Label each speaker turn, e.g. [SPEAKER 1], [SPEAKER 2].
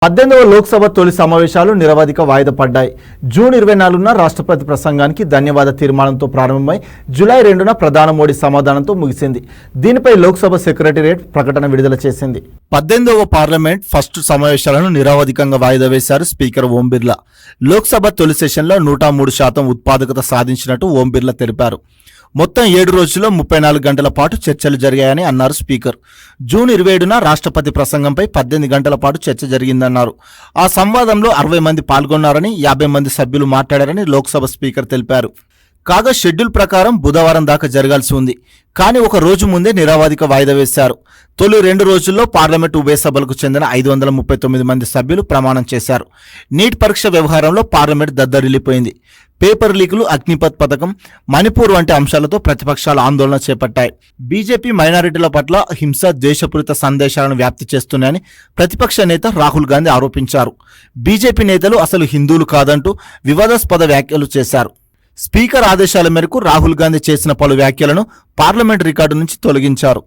[SPEAKER 1] 18వ లోక్సభ తొలి సమావేశాలు నిరవధిక వాయిదా పడ్డాయి. జూన్ 24న రాష్ట్రపతి ప్రసంగానికి ధన్యవాద తీర్మానంతో ప్రారంభమై జూలై 2న ప్రధాని మోడీ సమాధానంతో ముగిసింది. దీనిపై లోక్సభ సెక్రటేరియట్ ప్రకటన విడుదల చేసింది. 18వ పార్లమెంట్ ఫస్ట్ సమావేశాలను నిరవధికంగా వాయిదా వేశారు స్పీకర్ ఓం బిర్లా. లోక్సభ తొలి సెషన్లో 103% ఉత్పాదకత సాధించినట్టు ఓం బిర్లా తెలిపారు. మొత్తం 7 రోజుల్లో 34 గంటల పాటు చర్చలు జరిగాయని అన్నారు స్పీకర్. జూన్ 27న రాష్ట్రపతి ప్రసంగంపై 18 గంటల పాటు చర్చ జరిగిందన్నారు. ఆ సంవాదంలో 60 మంది పాల్గొన్నారని, 50 మంది సభ్యులు మాట్లాడారని లోక్సభ స్పీకర్ తెలిపారు. కాగా షెడ్యూల్ ప్రకారం బుధవారం దాకా జరగాల్సి ఉంది. కానీ ఒక రోజు ముందే నిరవధిక వాయిదా వేశారు. తొలి 2 రోజుల్లో పార్లమెంటు ఉభయ సభలకు చెందిన 539 మంది సభ్యులు ప్రమాణం చేశారు. నీట్ పరీక్ష వ్యవహారంలో పార్లమెంట్ దద్దరిల్లిపోయింది. పేపర్ లీకులు, అగ్నిపథ్ పథకం, మణిపూర్ వంటి అంశాలతో ప్రతిపక్షాలు ఆందోళన చేపట్టాయి. బీజేపీ మైనారిటీల పట్ల హింస, ద్వేషపూరిత సందేశాలను వ్యాప్తి చేస్తున్నాయని ప్రతిపక్ష నేత రాహుల్ గాంధీ ఆరోపించారు. బీజేపీ నేతలు అసలు హిందువులు కాదంటూ వివాదాస్పద వ్యాఖ్యలు చేశారు. స్పీకర్ ఆదేశాల మేరకు రాహుల్ గాంధీ చేసిన పలు వ్యాఖ్యలను పార్లమెంట్ రికార్డు నుంచి తొలగించారు.